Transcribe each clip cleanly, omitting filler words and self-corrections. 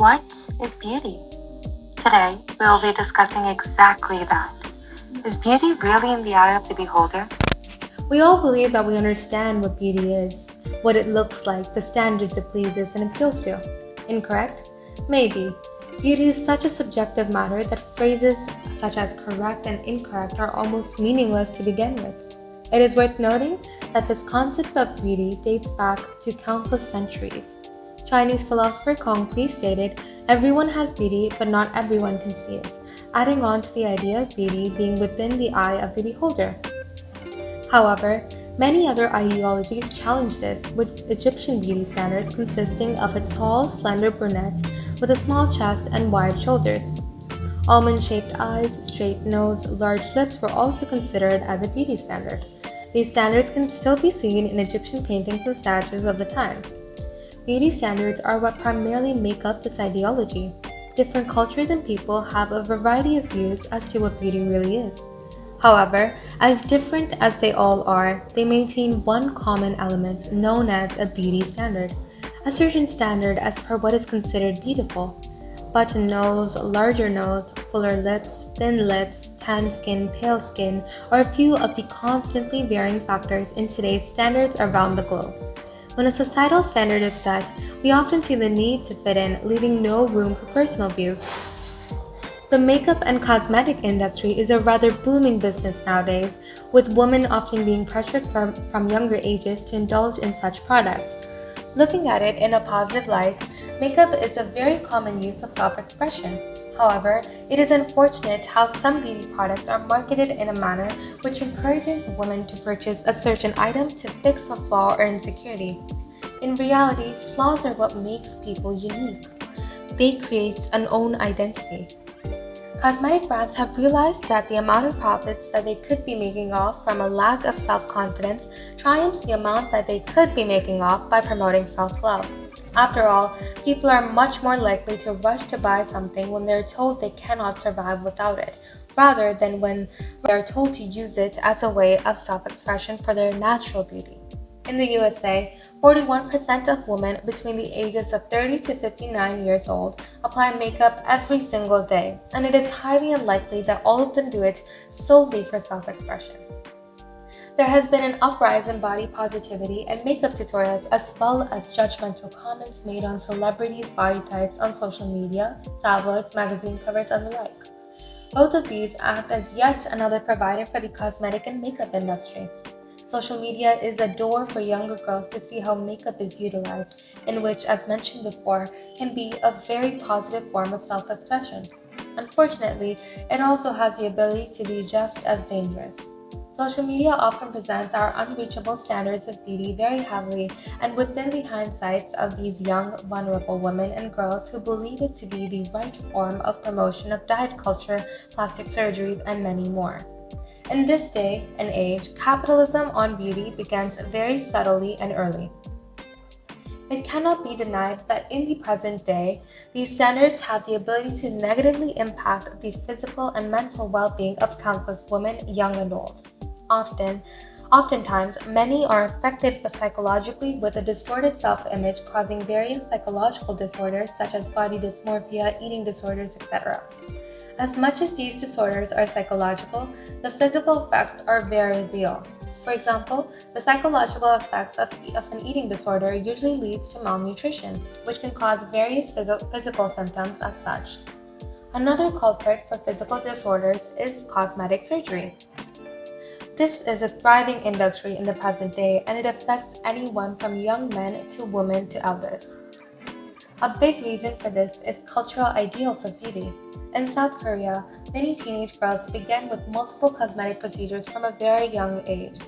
What is beauty? Today, we'll be discussing exactly that. Is beauty really in the eye of the beholder? We all believe that we understand what beauty is, what it looks like, the standards it pleases and appeals to. Incorrect? Maybe. Beauty is such a subjective matter that phrases such as correct and incorrect are almost meaningless to begin with. It is worth noting that this concept of beauty dates back to countless centuries. Chinese philosopher Konghui stated, "Everyone has beauty, but not everyone can see it," adding on to the idea of beauty being within the eye of the beholder. However, many other ideologies challenge this, with Egyptian beauty standards consisting of a tall, slender brunette with a small chest and wide shoulders. Almond-shaped eyes, straight nose, large lips were also considered as a beauty standard. These standards can still be seen in Egyptian paintings and statues of the time. Beauty standards are what primarily make up this ideology. Different cultures and people have a variety of views as to what beauty really is. However, as different as they all are, they maintain one common element known as a beauty standard, a certain standard as per what is considered beautiful. Button nose, larger nose, fuller lips, thin lips, tan skin, pale skin are a few of the constantly varying factors in today's standards around the globe. When a societal standard is set, we often see the need to fit in, leaving no room for personal views. The makeup and cosmetic industry is a rather booming business nowadays, with women often being pressured from younger ages to indulge in such products. Looking at it in a positive light, makeup is a very common use of self-expression. However, it is unfortunate how some beauty products are marketed in a manner which encourages women to purchase a certain item to fix a flaw or insecurity. In reality, flaws are what makes people unique. They create an own identity. Cosmetic brands have realized that the amount of profits that they could be making off from a lack of self-confidence triumphs the amount that they could be making off by promoting self-love. After all, people are much more likely to rush to buy something when they're told they cannot survive without it, rather than when they're told to use it as a way of self-expression for their natural beauty. In the USA, 41% of women between the ages of 30 to 59 years old apply makeup every single day, and it is highly unlikely that all of them do it solely for self-expression. There has been an uprise in body positivity and makeup tutorials, as well as judgmental comments made on celebrities' body types on social media, tabloids, magazine covers, and the like. Both of these act as yet another provider for the cosmetic and makeup industry. Social media is a door for younger girls to see how makeup is utilized, in which, as mentioned before, can be a very positive form of self-expression. Unfortunately, it also has the ability to be just as dangerous. Social media often presents our unreachable standards of beauty very heavily and within the hindsights of these young, vulnerable women and girls who believe it to be the right form of promotion of diet culture, plastic surgeries, and many more. In this day and age, capitalism on beauty begins very subtly and early. It cannot be denied that in the present day, these standards have the ability to negatively impact the physical and mental well-being of countless women, young and old. Oftentimes, many are affected psychologically with a distorted self-image, causing various psychological disorders such as body dysmorphia, eating disorders, etc. As much as these disorders are psychological, the physical effects are very real. For example, the psychological effects of an eating disorder usually leads to malnutrition, which can cause various physical symptoms as such. Another culprit for physical disorders is cosmetic surgery. This is a thriving industry in the present day, and it affects anyone from young men to women to elders. A big reason for this is cultural ideals of beauty. In South Korea, many teenage girls begin with multiple cosmetic procedures from a very young age.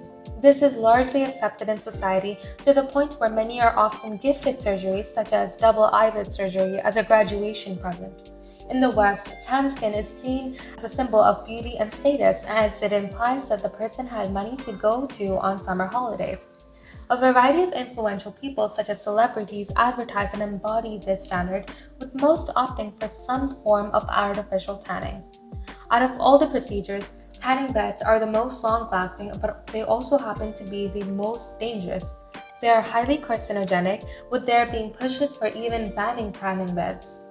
This is largely accepted in society to the point where many are often gifted surgeries such as double eyelid surgery as a graduation present. In the West, tan skin is seen as a symbol of beauty and status, as it implies that the person had money to go to on summer holidays. A variety of influential people, such as celebrities, advertise and embody this standard, with most opting for some form of artificial tanning. Out of all the procedures, tanning beds are the most long-lasting, but they also happen to be the most dangerous. They are highly carcinogenic, with there being pushes for even banning tanning beds.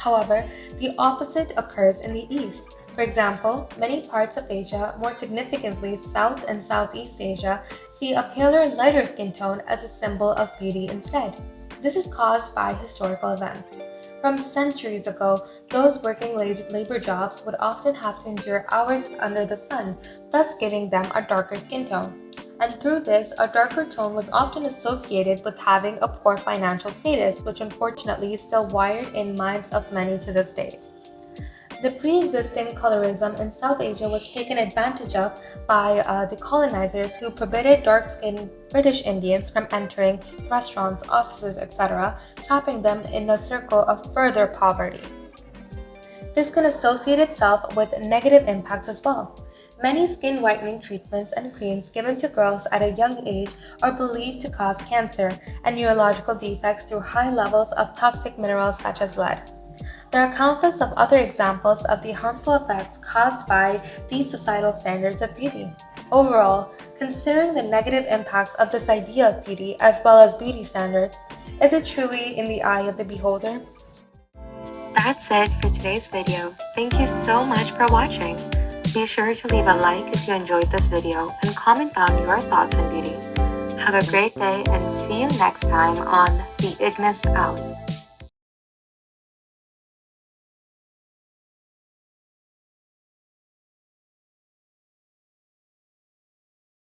However, the opposite occurs in the East. For example, many parts of Asia, more significantly South and Southeast Asia, see a paler, lighter skin tone as a symbol of beauty instead. This is caused by historical events. From centuries ago, those working labor jobs would often have to endure hours under the sun, thus giving them a darker skin tone. And through this, a darker tone was often associated with having a poor financial status, which unfortunately is still wired in minds of many to this day. The pre-existing colorism in South Asia was taken advantage of by the colonizers who prohibited dark-skinned British Indians from entering restaurants, offices, etc., trapping them in a circle of further poverty. This can associate itself with negative impacts as well. Many skin whitening treatments and creams given to girls at a young age are believed to cause cancer and neurological defects through high levels of toxic minerals such as lead. There are countless of other examples of the harmful effects caused by these societal standards of beauty. Overall, considering the negative impacts of this idea of beauty as well as beauty standards, is it truly in the eye of the beholder? That's it for today's video. Thank you so much for watching. Be sure to leave a like if you enjoyed this video and comment down your thoughts on beauty. Have a great day and see you next time on the Ignis Out.